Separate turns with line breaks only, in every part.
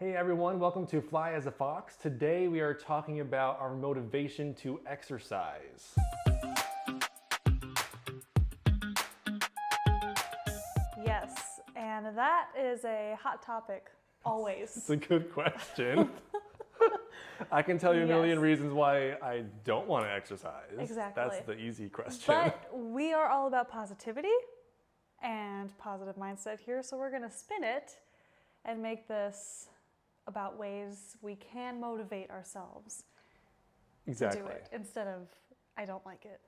Hey everyone, welcome to Fly as a Fox. Today we are talking about our motivation to exercise.
Yes, and that is a hot topic, always.
It's a good question. I can tell you a million
Yes.
reasons why I don't want to exercise.
Exactly.
That's the easy question.
But we are all about positivity and positive mindset here, so we're going to spin it and make this about ways we can motivate ourselves
Exactly.
to do it instead of I don't like it.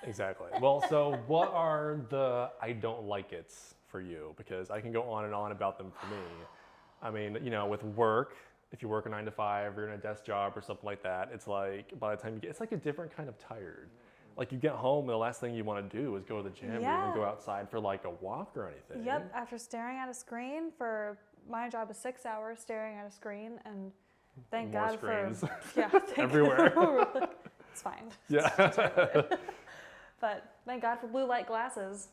Exactly. Well, so what are the I don't like it's for you? Because I can go on and on about them for me. I mean, with work, if you work a 9 to 5 or you're in a desk job or something like that, it's like by the time you get, it's like a different kind of tired. Like you get home and the last thing you want to do is go to the gym or
Yeah.
even go outside for like a walk or anything.
Yep, after staring at a screen for my job is 6 hours staring at a screen, and thank
More
God
screens.
for thank
Everywhere.
It's fine.
Yeah.
But thank God for blue light glasses.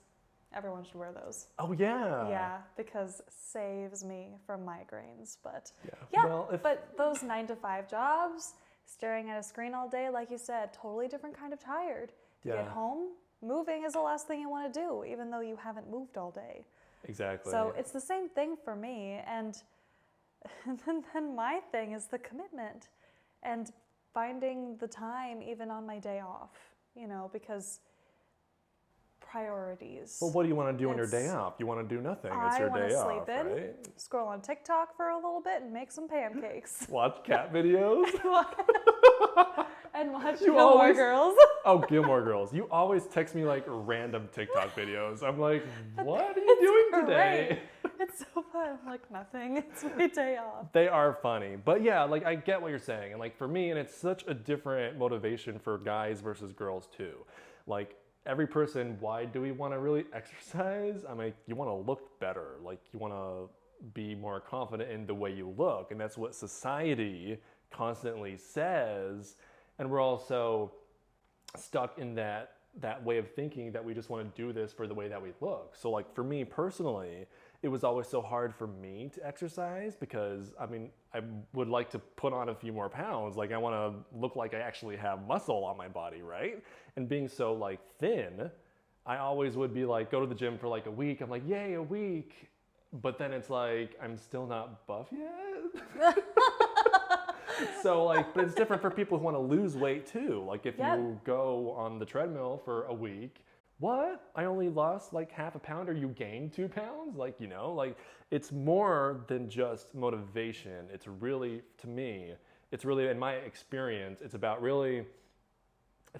Everyone should wear those.
Oh yeah.
Yeah, because saves me from migraines. But
Yeah.
yeah,
Well,
but those 9 to 5 jobs, staring at a screen all day, like you said, totally different kind of tired. You
Yeah.
get home, moving is the last thing you want to do, even though you haven't moved all day.
Exactly.
So it's the same thing for me. And then my thing is the commitment and finding the time even on my day off, because priorities.
Well, what do you want to do on your day
It's-
off? You want to do nothing. It's
I
your
want
day
to
off,
sleep in,
right?
scroll on TikTok for a little bit and make some pancakes.
Watch cat videos.
And watch
You
Gilmore
always-
Girls.
Oh, Gilmore Girls. You always text me like random TikTok videos. I'm like, what are you doing today?
It's so fun. I'm like, nothing. It's my day off.
They are funny. But yeah, like I get what you're saying. And like for me, and it's such a different motivation for guys versus girls too. Like every person, why do we want to really exercise? I mean, you want to look better. Like you want to be more confident in the way you look. And that's what society constantly says. And we're also stuck in that way of thinking that we just want to do this for the way that we look. So like for me personally, it was always so hard for me to exercise because I would like to put on a few more pounds. Like I want to look like I actually have muscle on my body, right? And being so like thin, I always would be like, go to the gym for like a week. I'm like, yay, a week. But then it's like, I'm still not buff yet. So like, but it's different for people who want to lose weight too. Like if
Yep.
you go on the treadmill for a week, what? I only lost like half a pound or you gained 2 pounds? Like, like it's more than just motivation. It's really, to me, it's really, in my experience, it's about really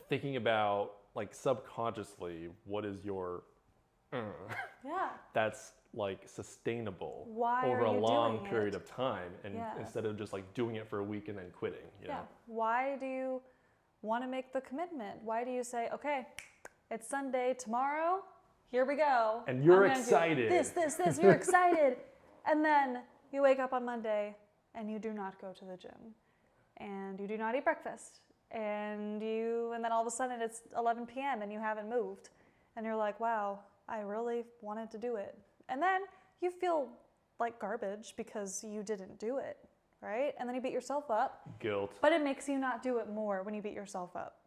thinking about like subconsciously, what is your,
Yeah.
that's like sustainable
Why
over
are
a
you
long
doing
period
it?
of time and
Yeah.
instead of just like doing it for a week and then quitting, you
Yeah.
know?
Why do you want to make the commitment? Why do you say, okay, it's Sunday tomorrow, here we go.
And you're
I'm gonna do
excited.
This, you're excited. And then you wake up on Monday and you do not go to the gym and you do not eat breakfast and then all of a sudden it's 11 p.m. and you haven't moved and you're like, wow, I really wanted to do it. And then you feel like garbage because you didn't do it, right? And then you beat yourself up.
Guilt.
But it makes you not do it more when you beat yourself up.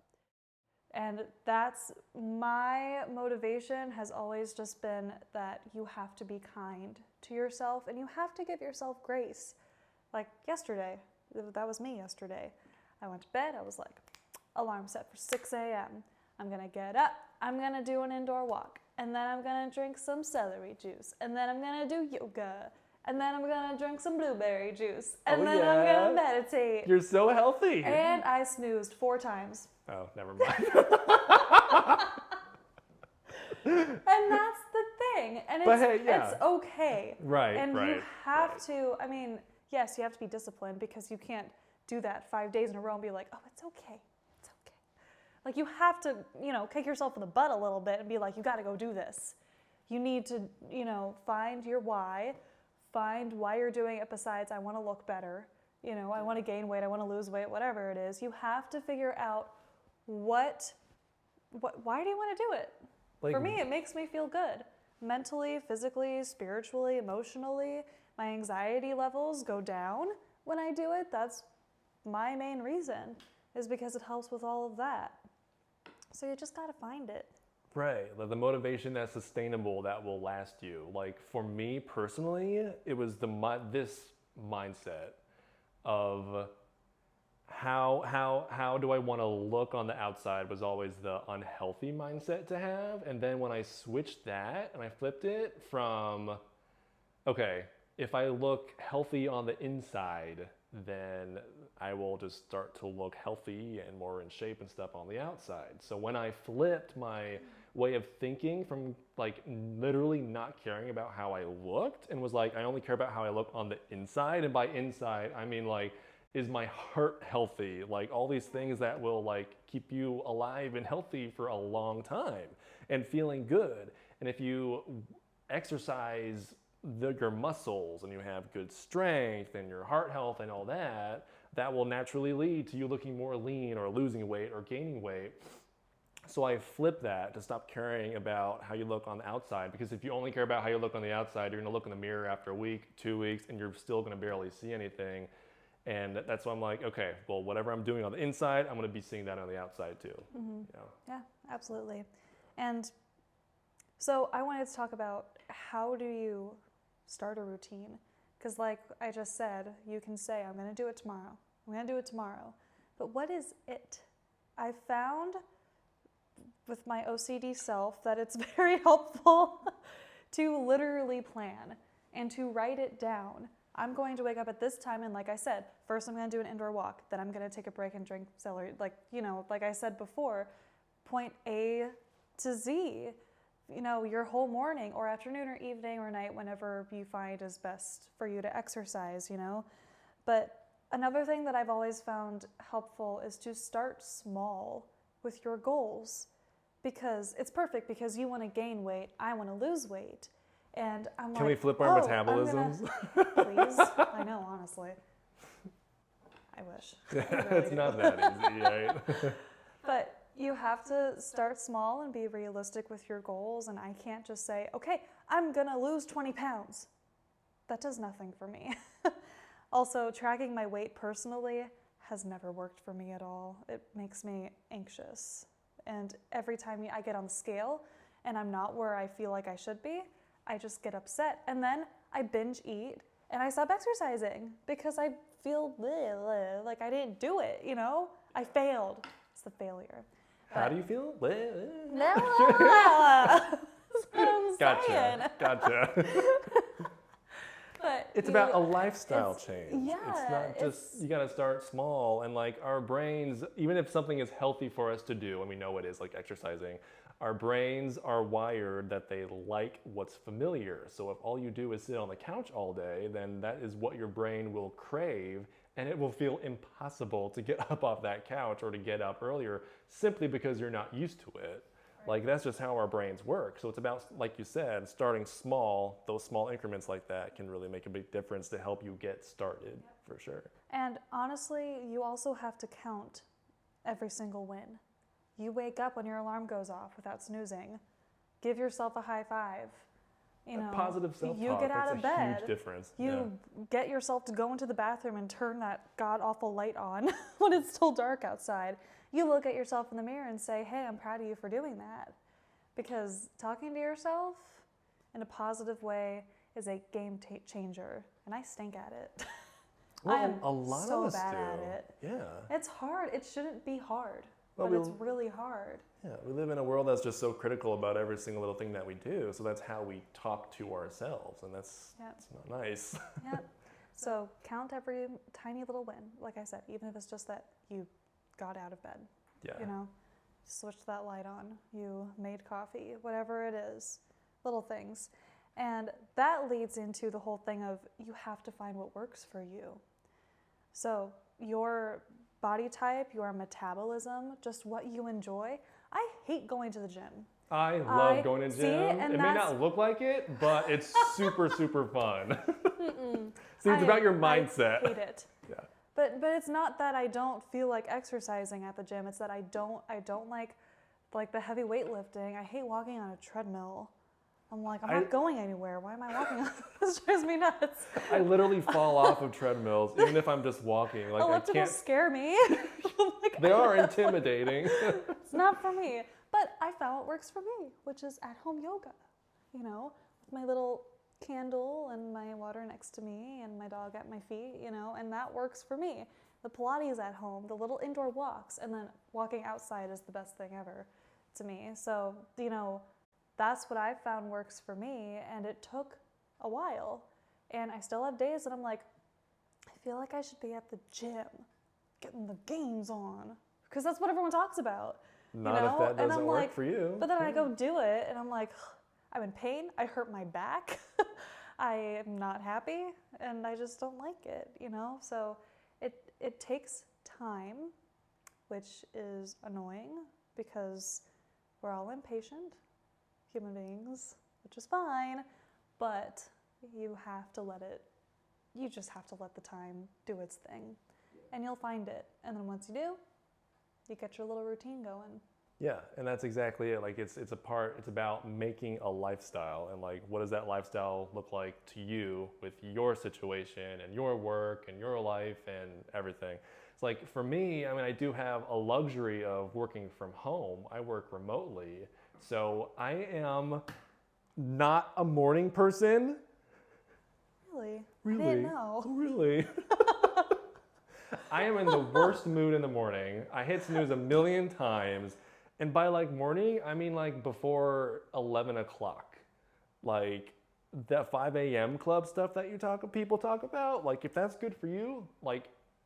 And that's my motivation has always just been that you have to be kind to yourself and you have to give yourself grace. Like yesterday, that was me yesterday. I went to bed, I was like, alarm set for 6 a.m. I'm gonna get up, I'm gonna do an indoor walk, and then I'm gonna drink some celery juice, and then I'm gonna do yoga, and then I'm gonna drink some blueberry juice, and
Oh,
then
yeah.
I'm gonna meditate.
You're so healthy.
And I snoozed 4 times.
Oh, never mind.
And that's the thing. And
But hey, yeah.
it's okay.
Right,
And
right,
you have
right.
to, yes, you have to be disciplined because you can't do that 5 days in a row and be like, oh, it's okay. It's okay. Like you have to, kick yourself in the butt a little bit and be like, you got to go do this. You need to, find your why, find why you're doing it besides I want to look better. I want to gain weight, I want to lose weight, whatever it is. You have to figure out why do you want to do it?
Like,
For me, it makes me feel good. Mentally, physically, spiritually, emotionally. my anxiety levels go down when I do it. That's my main reason, is because it helps with all of that. So you just gotta find it.
Right, the motivation that's sustainable, that will last you. Like for me personally, it was this mindset of how do I want to look on the outside was always the unhealthy mindset to have. And then when I switched that and I flipped it from, okay, if I look healthy on the inside, then I will just start to look healthy and more in shape and stuff on the outside. So when I flipped my way of thinking from like literally not caring about how I looked and was like, I only care about how I look on the inside. And by inside, I mean like, is my heart healthy? Like all these things that will like keep you alive and healthy for a long time and feeling good. And if you exercise your muscles and you have good strength and your heart health and all that, that will naturally lead to you looking more lean or losing weight or gaining weight. So I flipped that to stop caring about how you look on the outside, because if you only care about how you look on the outside, you're gonna look in the mirror after a week, 2 weeks, and you're still gonna barely see anything. And that's why I'm like, okay, well, whatever I'm doing on the inside, I'm gonna be seeing that on the outside too.
Mm-hmm.
Yeah.
Yeah, absolutely. And so I wanted to talk about, how do you start a routine? Because like I just said, you can say, I'm gonna do it tomorrow. I'm gonna do it tomorrow. But what is it? I found with my OCD self that it's very helpful to literally plan and to write it down. I'm going to wake up at this time, and like I said, first I'm going to do an indoor walk, then I'm going to take a break and drink celery. Like, you know, like I said before, point A to Z, you know, your whole morning or afternoon or evening or night, whenever you find is best for you to exercise, you know. But another thing that I've always found helpful is to start small with your goals, because it's perfect, because you want to gain weight, I want to lose weight. And I'm like,
can we flip our metabolisms?
Please. I know, honestly. I wish.
It's not that easy, right?
But you have to start small and be realistic with your goals. And I can't just say, okay, I'm going to lose 20 pounds. That does nothing for me. Also, tracking my weight personally has never worked for me at all. It makes me anxious. And every time I get on the scale and I'm not where I feel like I should be, I just get upset. And then I binge eat and I stop exercising because I feel like I didn't do it, you know? I failed. It's the failure.
How do you feel?
That's what I'm saying.
Gotcha.
But
it's about a lifestyle change.
Yeah,
it's not just, you gotta start small. And like our brains, even if something is healthy for us to do, and we know it is, like exercising, our brains are wired that they like what's familiar. So if all you do is sit on the couch all day, then that is what your brain will crave, and it will feel impossible to get up off that couch or to get up earlier simply because you're not used to it. Like that's just how our brains work. So it's about, like you said, starting small. Those small increments like that can really make a big difference to help you get started, for sure.
And honestly, you also have to count every single win. You wake up when your alarm goes off without snoozing. Give yourself a high five. You know,
positive self-talk.
You get out of bed.
That's a huge difference.
You get yourself to go into the bathroom and turn that god-awful light on when it's still dark outside. You look at yourself in the mirror and say, hey, I'm proud of you for doing that. Because talking to yourself in a positive way is a game changer. And I stink at it.
Well,
I am
a lot
so
of us
bad
do.
at it.
Yeah.
It's hard. It shouldn't be hard.
Well,
But it's really hard.
Yeah, we live in a world that's just so critical about every single little thing that we do. So that's how we talk to ourselves, and that's not nice.
Yeah. So count every tiny little win. Like I said, even if it's just that you got out of bed.
Yeah.
You know, switched that light on. You made coffee. Whatever it is, little things, and that leads into the whole thing of you have to find what works for you. So your body type, your metabolism, just what you enjoy. I hate going to the gym.
I love going to the gym.
And
it may not look like it, but it's super, super fun. See, it's about your mindset.
I hate it.
Yeah.
But it's not that I don't feel like exercising at the gym. It's that I don't like the heavy weightlifting. I hate walking on a treadmill. I'm like, I'm not going anywhere. Why am I walking? This drives me nuts.
I literally fall off of treadmills, even if I'm just walking. Like I
Ellipticals
can't.
scare me. Like,
They are intimidating.
it's not for me. But I found what works for me, which is at-home yoga. You know, with my little candle and my water next to me and my dog at my feet, you know, and that works for me. The Pilates at home, the little indoor walks, and then walking outside is the best thing ever to me. So, you know, that's what I found works for me, and it took a while. And I still have days that I'm like, I feel like I should be at the gym, getting the gains on, because that's what everyone talks about.
Not
you know?
if that
And
doesn't
I'm
work
like,
for you.
But then I go do it, and I'm like, I'm in pain. I hurt my back. I am not happy, and I just don't like it, you know? So it takes time, which is annoying because we're all impatient human beings, which is fine, but you just have to let the time do its thing, and you'll find it. And then once you do, you get your little routine going.
Yeah, and that's exactly it. Like it's about making a lifestyle, and like what does that lifestyle look like to you with your situation and your work and your life and everything. It's like for me, I mean, I do have a luxury of working from home. I work remotely, so I am not a morning person.
Really?
Really?
I didn't know.
Really? I am in the worst mood in the morning. I hit snooze a million times. And by like morning, I mean like before 11 o'clock. Like that 5 a.m. club stuff that people talk about, like if that's good for you, like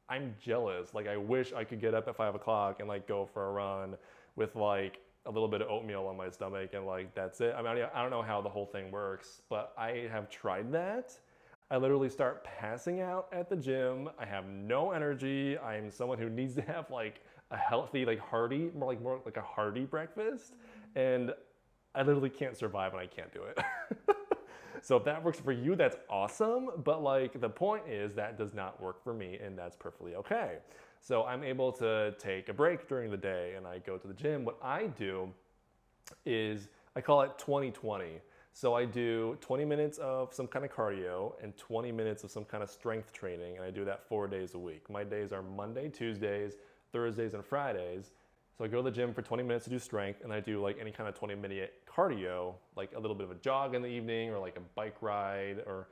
I'm jealous. Like I wish I could get up at 5 o'clock and like go for a run with like a little bit of oatmeal on my stomach and like that's it. I mean, I don't know how the whole thing works, but I have tried that. I literally start passing out at the gym. I have no energy. I'm someone who needs to have like a healthy, like hearty, more like a hearty breakfast. And I literally can't survive when I can't do it. So if that works for you, that's awesome. But like the point is that does not work for me, and that's perfectly okay. So I'm able to take a break during the day and I go to the gym. What I do is I call it 20/20. So I do 20 minutes of some kind of cardio and 20 minutes of some kind of strength training, and I do that 4 days a week. My days are Monday, Tuesdays, Thursdays, and Fridays. So I go to the gym for 20 minutes to do strength, and I do like any kind of 20-minute cardio, like a little bit of a jog in the evening or like a bike ride, or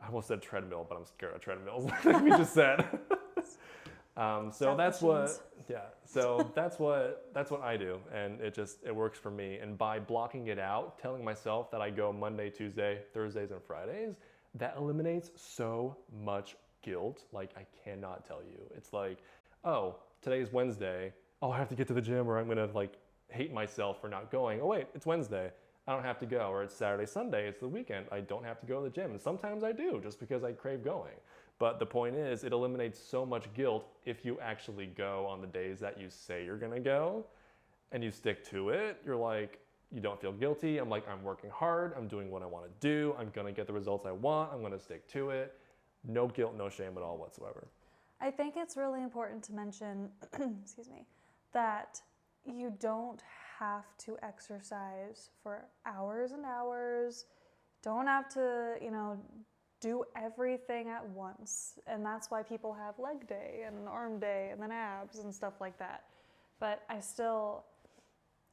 I almost said treadmill, but I'm scared of treadmills, like we just said. So that's what I do, and it works for me. And by blocking it out, telling myself that I go Monday, Tuesday, Thursdays, and Fridays, that eliminates so much guilt. Like I cannot tell you. It's like, oh, today's Wednesday. Oh, I have to get to the gym, or I'm gonna like hate myself for not going. Oh wait, it's Wednesday. I don't have to go. Or it's Saturday, Sunday. It's the weekend. I don't have to go to the gym. And sometimes I do, just because I crave going. But the point is, it eliminates so much guilt if you actually go on the days that you say you're gonna go and you stick to it. You're like, you don't feel guilty. I'm like, I'm working hard. I'm doing what I wanna do. I'm gonna get the results I want. I'm gonna stick to it. No guilt, no shame at all whatsoever.
I think it's really important to mention, excuse me, that you don't have to exercise for hours and hours. Don't have to, do everything at once. And that's why people have leg day and arm day and then abs and stuff like that. But I still,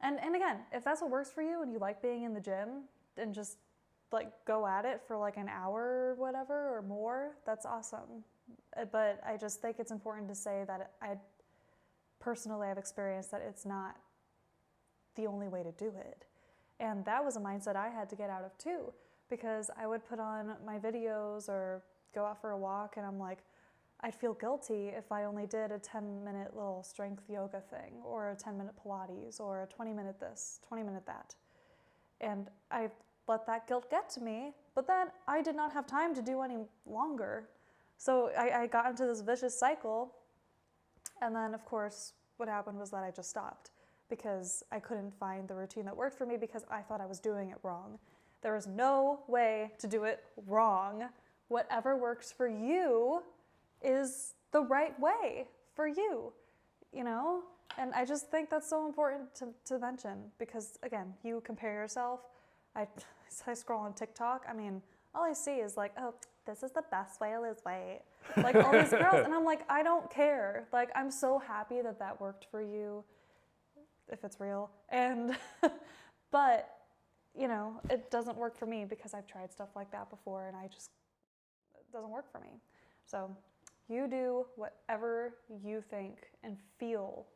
and again, if that's what works for you and you like being in the gym and just like go at it for like an hour or whatever or more, that's awesome. But I just think it's important to say that I personally have experienced that it's not the only way to do it. And that was a mindset I had to get out of too, because I would put on my videos or go out for a walk and I'm like, I'd feel guilty if I only did a 10-minute little strength yoga thing or a 10-minute Pilates or a 20-minute this, 20-minute that. And I let that guilt get to me, but then I did not have time to do any longer. So I got into this vicious cycle, and then of course what happened was that I just stopped because I couldn't find the routine that worked for me because I thought I was doing it wrong. There is no way to do it wrong. Whatever works for you is the right way for you, And I just think that's so important to mention because, again, you compare yourself I scroll on TikTok. I mean, all I see is like, oh, this is the best way to lose weight. Like all these girls. And I'm like, I don't care. Like, I'm so happy that that worked for you, if it's real. And, but, you know, it doesn't work for me because I've tried stuff like that before and it doesn't work for me. So you do whatever you think and feel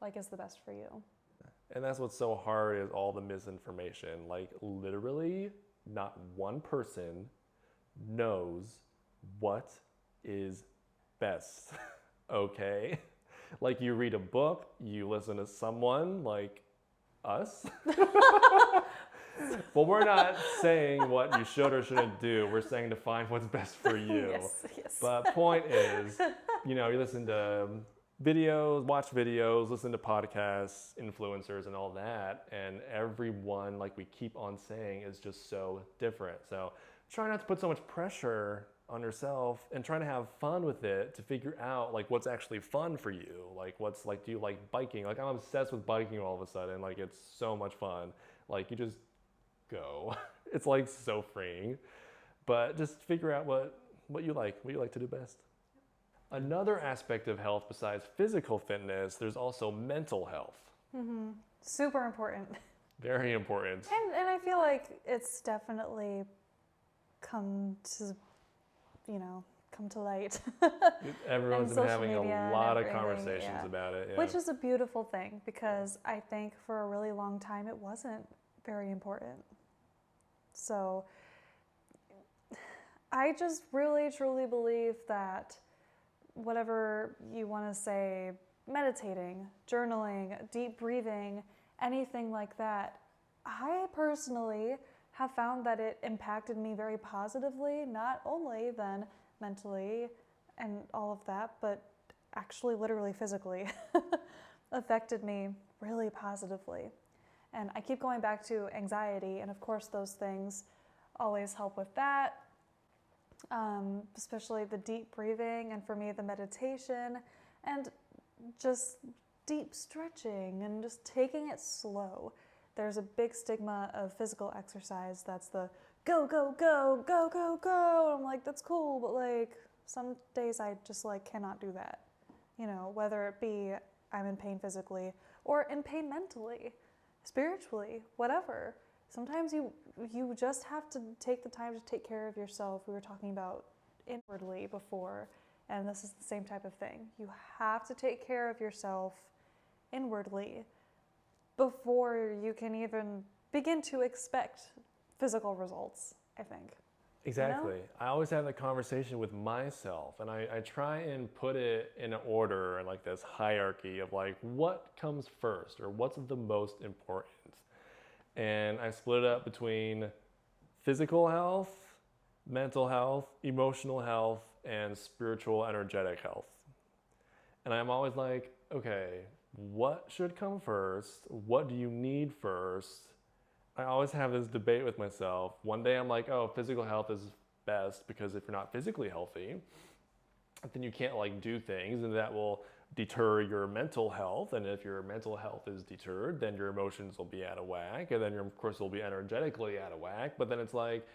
like is the best for you.
And that's what's so hard is all the misinformation. Like literally not one person knows what is best. Okay? Like you read a book, you listen to someone like us. Well, we're not saying what you should or shouldn't do. We're saying to find what's best for you.
Yes.
But point is, you know, you listen to videos, watch videos, listen to podcasts, influencers, and all that. And everyone, like we keep on saying, is just so different. So try not to put so much pressure on yourself and try to have fun with it to figure out like what's actually fun for you. Like what's like, do you like biking? Like I'm obsessed with biking all of a sudden. Like it's so much fun. Like you just go. It's like so freeing. But just figure out what you like to do best. Another aspect of health besides physical fitness, there's also mental health.
Mm-hmm. Super important.
Very important.
And I feel like it's definitely come to light.
Everyone's been having a lot of
everything,
conversations about it. Yeah.
Which is a beautiful thing because I think for a really long time it wasn't very important. So I just really truly believe that whatever you want to say, meditating, journaling, deep breathing, anything like that, I personally have found that it impacted me very positively, not only then mentally and all of that, but actually literally physically affected me really positively. And I keep going back to anxiety, and of course those things always help with that, especially the deep breathing, and for me the meditation, and just deep stretching, and just taking it slow. There's a big stigma of physical exercise that's the go, go, go, go, go, go. And I'm like, that's cool, but like some days I just like cannot do that. You know, whether it be I'm in pain physically or in pain mentally, spiritually, whatever. Sometimes you just have to take the time to take care of yourself. We were talking about inwardly before, and this is the same type of thing. You have to take care of yourself inwardly before you can even begin to expect physical results, I think.
Exactly.
You know?
I always have that conversation with myself, and I try and put it in an order and like this hierarchy of like what comes first or what's the most important. And I split it up between physical health, mental health, emotional health, and spiritual energetic health. And I'm always like, okay, what should come first? What do you need first? I always have this debate with myself. One day I'm like, oh, physical health is best because if you're not physically healthy, then you can't like do things, and that will deter your mental health. And if your mental health is deterred, then your emotions will be out of whack, and then of course will be energetically out of whack. But then it's like,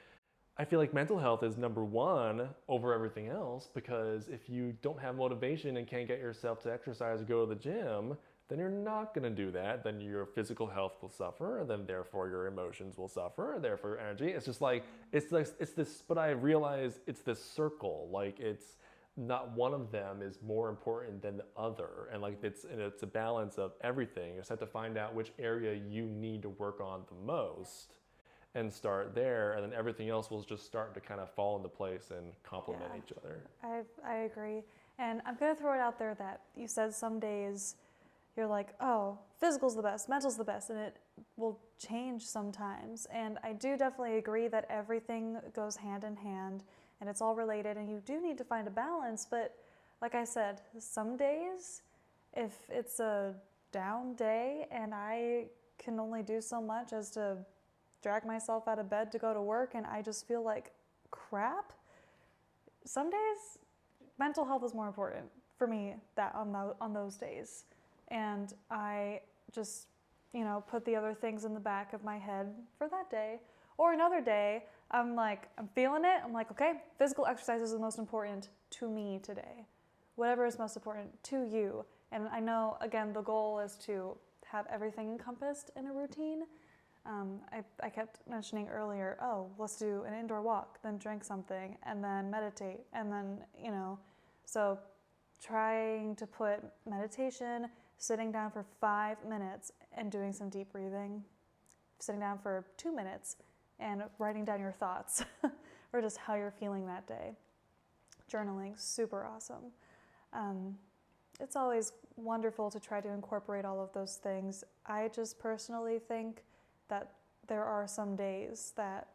I feel like mental health is number one over everything else, because if you don't have motivation and can't get yourself to exercise or go to the gym, then you're not going to do that. Then your physical health will suffer, and then therefore your emotions will suffer, and therefore your energy. It's just like, it's this, but I realize it's this circle. Like it's not one of them is more important than the other. And like it's a balance of everything. You just have to find out which area you need to work on the most and start there, and then everything else will just start to kind of fall into place and complement each other.
I agree. And I'm going to throw it out there that you said some days you're like, oh, physical's the best, mental's the best, and it will change sometimes. And I do definitely agree that everything goes hand in hand and it's all related, and you do need to find a balance. But like I said, some days, if it's a down day and I can only do so much as to drag myself out of bed to go to work and I just feel like crap, some days mental health is more important for me that on those days. And I just, put the other things in the back of my head for that day. Or another day, I'm feeling it. I'm like, okay, physical exercise is the most important to me today. Whatever is most important to you. And I know, again, the goal is to have everything encompassed in a routine. I kept mentioning earlier, oh, let's do an indoor walk, then drink something, and then meditate, and then, so trying to put meditation, sitting down for 5 minutes and doing some deep breathing, sitting down for 2 minutes and writing down your thoughts or just how you're feeling that day. Journaling, super awesome. It's always wonderful to try to incorporate all of those things. I just personally think that there are some days that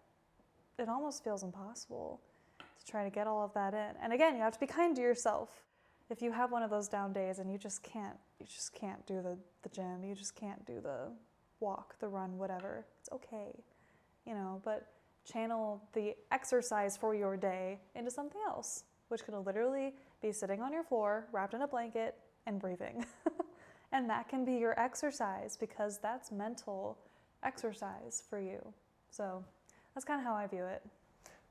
it almost feels impossible to try to get all of that in. And again, you have to be kind to yourself. If you have one of those down days and you just can't do the gym, you just can't do the walk, the run, whatever, it's okay, but channel the exercise for your day into something else, which could literally be sitting on your floor, wrapped in a blanket, and breathing. And that can be your exercise because that's mental exercise for you. So that's kind of how I view it.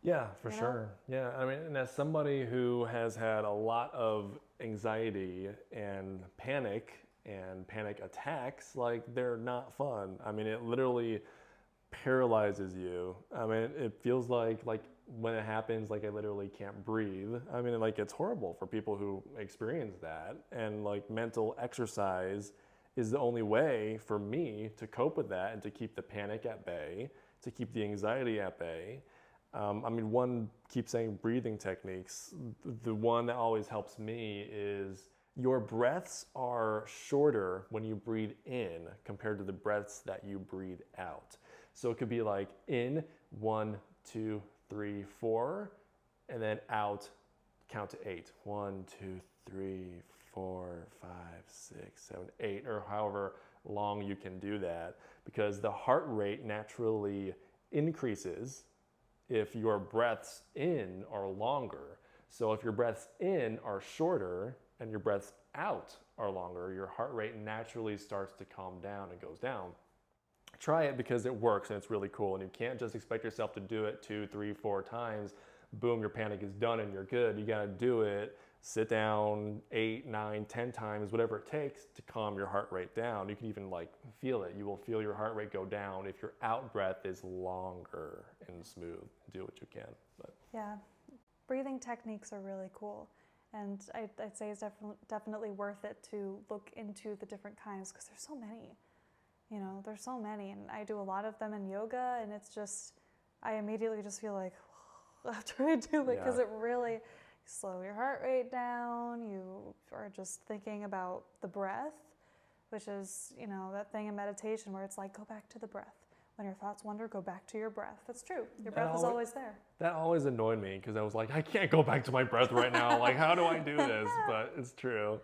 Yeah, for sure. Yeah, I mean, and as somebody who has had a lot of anxiety and panic attacks, like they're not fun. I mean, it literally paralyzes you. I mean, it feels like when it happens, like I literally can't breathe. I mean, like it's horrible for people who experience that. And like mental exercise is the only way for me to cope with that and to keep the panic at bay, to keep the anxiety at bay. One keeps saying breathing techniques. The one that always helps me is your breaths are shorter when you breathe in compared to the breaths that you breathe out. So it could be like in 1, 2, 3, 4, and then out, count to 8. 1, 2, 3, 4, 5, 6, 7, 8, or however long you can do that, because the heart rate naturally increases if your breaths in are longer. So if your breaths in are shorter and your breaths out are longer, your heart rate naturally starts to calm down and goes down. Try it because it works and it's really cool. And you can't just expect yourself to do it 2, 3, 4 times. Boom, your panic is done and you're good. You gotta do it. Sit down 8, 9, 10 times, whatever it takes to calm your heart rate down. You can even feel it. You will feel your heart rate go down if your out breath is longer and smooth. Do what you can. But.
Yeah, breathing techniques are really cool. And I'd say it's definitely worth it to look into the different kinds because there's so many. There's so many. And I do a lot of them in yoga and it's just, I immediately just feel like after I do it because it really slow your heart rate down. You are just thinking about the breath, which is, that thing in meditation where it's like, go back to the breath. When your thoughts wander, go back to your breath. That's true. Your breath is always there.
That always annoyed me because I was like, I can't go back to my breath right now. Like, how do I do this? But it's true.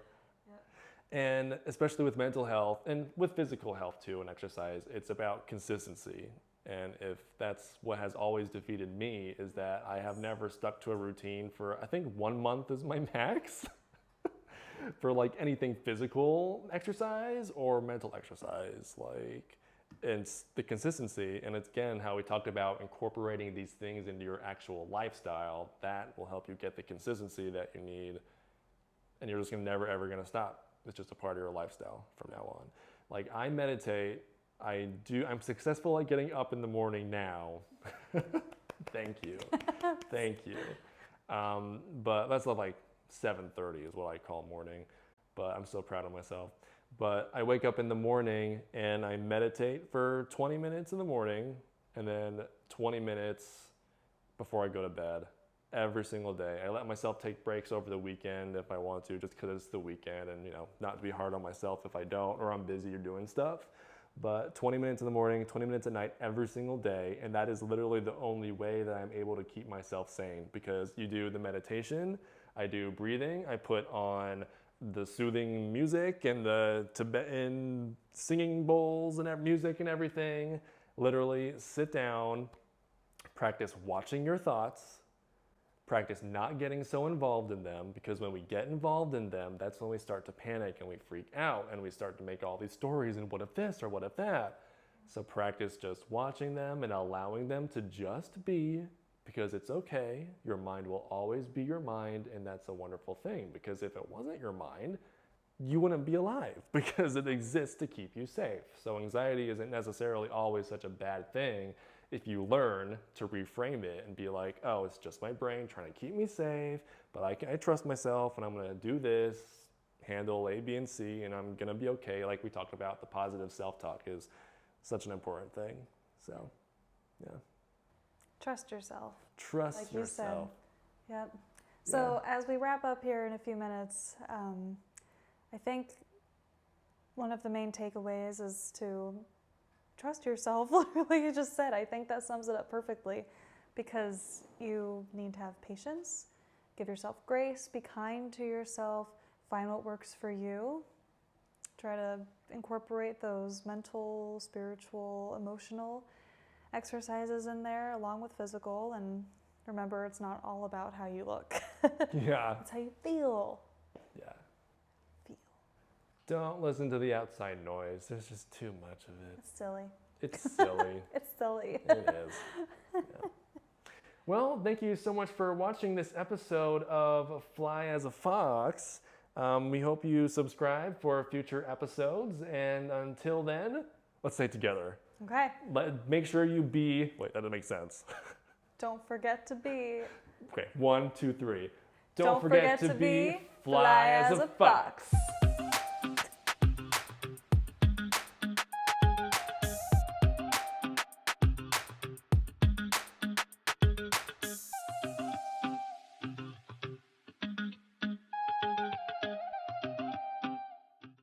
Yeah. And especially with mental health and with physical health too and exercise, it's about consistency. And if that's what has always defeated me is that I have never stuck to a routine for, I think 1 month is my max for anything physical exercise or mental exercise. It's the consistency, and it's again how we talked about incorporating these things into your actual lifestyle. That will help you get the consistency that you need, and you're just never ever gonna stop. It's just a part of your lifestyle from now on. I meditate. I'm successful at getting up in the morning now. Thank you. But that's 7:30 is what I call morning. But I'm so proud of myself. But I wake up in the morning and I meditate for 20 minutes in the morning and then 20 minutes before I go to bed every single day. I let myself take breaks over the weekend if I want to, just because it's the weekend and, not to be hard on myself if I don't or I'm busy or doing stuff. But 20 minutes in the morning, 20 minutes at night every single day. And that is literally the only way that I'm able to keep myself sane, because you do the meditation, I do breathing, I put on the soothing music and the Tibetan singing bowls and music and everything. Literally sit down, practice watching your thoughts, practice not getting so involved in them, because when we get involved in them, that's when we start to panic and we freak out and we start to make all these stories and what if this or what if that. So practice just watching them and allowing them to just be, because it's okay. Your mind will always be your mind, and that's a wonderful thing, because if it wasn't your mind, you wouldn't be alive because it exists to keep you safe. So anxiety isn't necessarily always such a bad thing if you learn to reframe it and be like, oh, it's just my brain trying to keep me safe, but I trust myself and I'm gonna do this, handle A, B, and C, and I'm gonna be okay. Like we talked about, the positive self-talk is such an important thing. So, yeah.
Trust yourself.
Trust
like
yourself.
You said. Yep. So as we wrap up here in a few minutes, I think one of the main takeaways is to trust yourself. Like you just said, I think that sums it up perfectly, because you need to have patience, give yourself grace, be kind to yourself, find what works for you. Try to incorporate those mental, spiritual, emotional exercises in there along with physical, and remember, it's not all about how you look.
Yeah.
It's how you feel.
Yeah. Don't listen to the outside noise. There's just too much of it.
It's silly.
It's silly.
It's silly.
It is. Yeah. Well, thank you so much for watching this episode of Fly as a Fox. We hope you subscribe for future episodes. And until then, let's say it together.
Okay.
Make sure you be... Wait, that doesn't make sense.
Don't forget to be...
Okay, 1, 2, 3.
Don't forget to be fly as a fox.